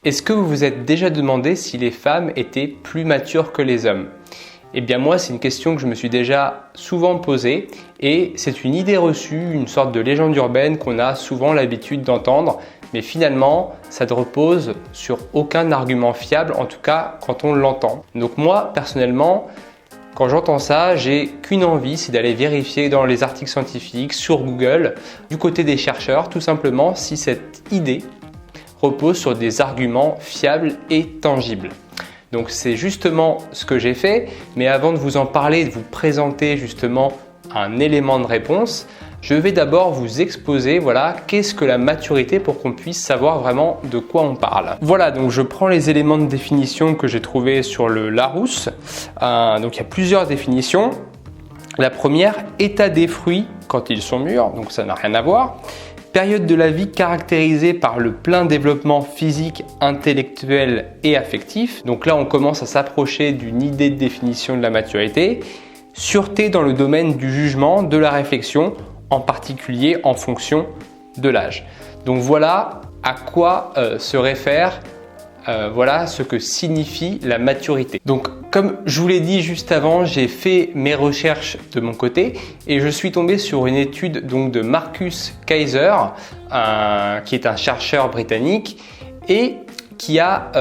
Est-ce que vous vous êtes déjà demandé si les femmes étaient plus matures que les hommes? Eh bien moi, c'est une question que je me suis déjà souvent posée et c'est une idée reçue, une sorte de légende urbaine qu'on a souvent l'habitude d'entendre, mais finalement, ça ne repose sur aucun argument fiable, en tout cas quand on l'entend. Donc moi, personnellement, quand j'entends ça, j'ai qu'une envie, c'est d'aller vérifier dans les articles scientifiques, sur Google, du côté des chercheurs, tout simplement si cette idée repose sur des arguments fiables et tangibles. Donc c'est justement ce que j'ai fait, mais avant de vous en parler, de vous présenter justement un élément de réponse, je vais d'abord vous exposer qu'est-ce que la maturité pour qu'on puisse savoir vraiment de quoi on parle. Voilà, donc je prends les éléments de définition que j'ai trouvés sur le Larousse. Donc il y a plusieurs définitions. La première, état des fruits quand ils sont mûrs, donc ça n'a rien à voir. Période de la vie caractérisée par le plein développement physique, intellectuel et affectif. Donc là, on commence à s'approcher d'une idée de définition de la maturité. Sûreté dans le domaine du jugement, de la réflexion, en particulier en fonction de l'âge. Donc voilà à quoi se réfère voilà ce que signifie la maturité. Donc comme je vous l'ai dit juste avant, j'ai fait mes recherches de mon côté et je suis tombé sur une étude donc de Marcus Kaiser, qui est un chercheur britannique et qui a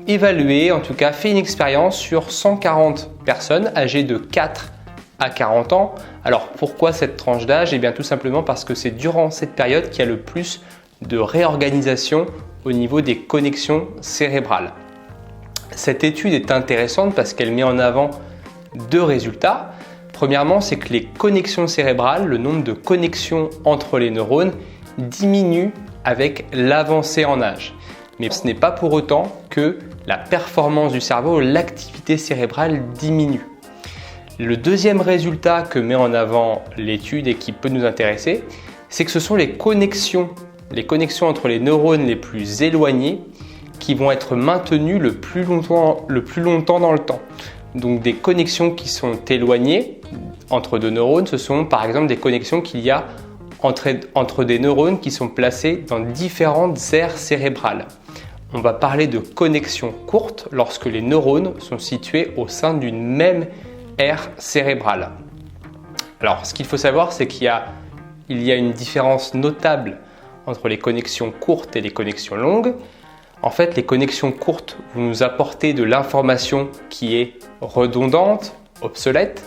évalué, en tout cas fait une expérience sur 140 personnes âgées de 4 à 40 ans. Alors pourquoi cette tranche d'âge? Eh bien tout simplement parce que c'est durant cette période qu'il y a le plus de réorganisation au niveau des connexions cérébrales. Cette étude est intéressante parce qu'elle met en avant deux résultats. Premièrement, c'est que les connexions cérébrales, le nombre de connexions entre les neurones, diminue avec l'avancée en âge. Mais ce n'est pas pour autant que la performance du cerveau, l'activité cérébrale diminue. Le deuxième résultat que met en avant l'étude et qui peut nous intéresser, c'est que ce sont les connexions entre les neurones les plus éloignés qui vont être maintenues le plus longtemps dans le temps. Donc des connexions qui sont éloignées entre deux neurones, ce sont par exemple des connexions qu'il y a entre des neurones qui sont placés dans différentes aires cérébrales. On va parler de connexions courtes lorsque les neurones sont situés au sein d'une même aire cérébrale. Alors ce qu'il faut savoir, c'est qu'il y a une différence notable entre les connexions courtes et les connexions longues. En fait, les connexions courtes vont nous apporter de l'information qui est redondante, obsolète,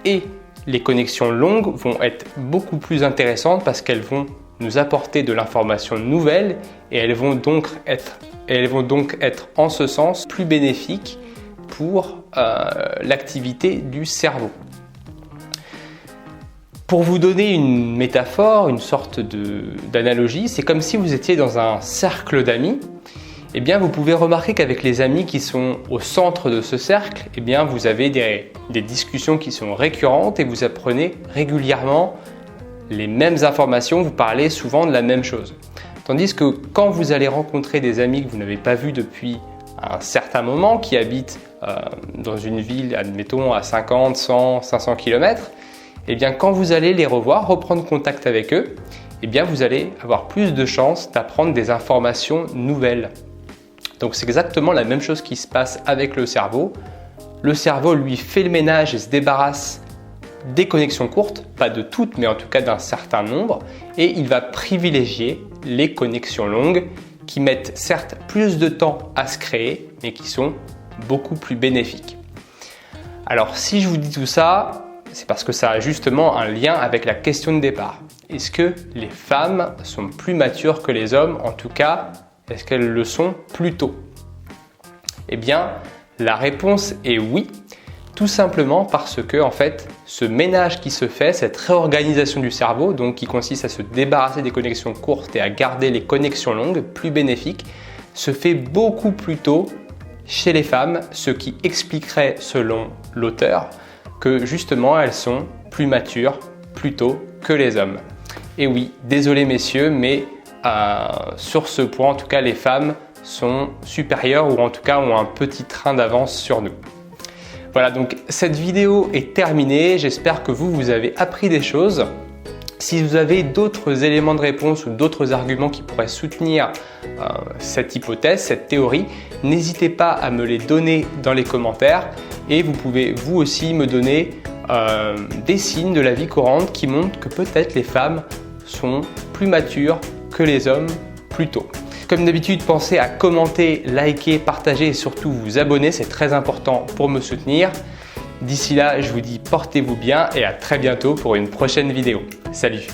et les connexions longues vont être beaucoup plus intéressantes parce qu'elles vont nous apporter de l'information nouvelle et elles vont donc être en ce sens plus bénéfiques pour l'activité du cerveau. Pour vous donner une métaphore, une sorte d'analogie, c'est comme si vous étiez dans un cercle d'amis. Eh bien, vous pouvez remarquer qu'avec les amis qui sont au centre de ce cercle, eh bien, vous avez des discussions qui sont récurrentes et vous apprenez régulièrement les mêmes informations, vous parlez souvent de la même chose. Tandis que quand vous allez rencontrer des amis que vous n'avez pas vus depuis un certain moment, qui habitent dans une ville, admettons, à 50, 100, 500 km, eh bien, quand vous allez les revoir, reprendre contact avec eux, eh bien, vous allez avoir plus de chances d'apprendre des informations nouvelles. Donc, c'est exactement la même chose qui se passe avec le cerveau. Le cerveau, lui, fait le ménage et se débarrasse des connexions courtes, pas de toutes, mais en tout cas d'un certain nombre, et il va privilégier les connexions longues qui mettent certes plus de temps à se créer, mais qui sont beaucoup plus bénéfiques. Alors, si je vous dis tout ça, c'est parce que ça a justement un lien avec la question de départ. Est-ce que les femmes sont plus matures que les hommes? En tout cas, est-ce qu'elles le sont plus tôt? Eh bien, la réponse est oui, tout simplement parce que en fait, ce ménage qui se fait, cette réorganisation du cerveau, donc qui consiste à se débarrasser des connexions courtes et à garder les connexions longues, plus bénéfiques, se fait beaucoup plus tôt chez les femmes, ce qui expliquerait, selon l'auteur, que justement elles sont plus matures plus tôt que les hommes. Et oui, désolé messieurs, mais sur ce point, en tout cas, les femmes sont supérieures ou en tout cas ont un petit train d'avance sur nous. Voilà, donc cette vidéo est terminée. J'espère que vous avez appris des choses. Si vous avez d'autres éléments de réponse ou d'autres arguments qui pourraient soutenir cette hypothèse, cette théorie, n'hésitez pas à me les donner dans les commentaires et vous pouvez vous aussi me donner des signes de la vie courante qui montrent que peut-être les femmes sont plus matures que les hommes plus tôt. Comme d'habitude, pensez à commenter, liker, partager et surtout vous abonner, c'est très important pour me soutenir. D'ici là, je vous dis portez-vous bien et à très bientôt pour une prochaine vidéo. Salut!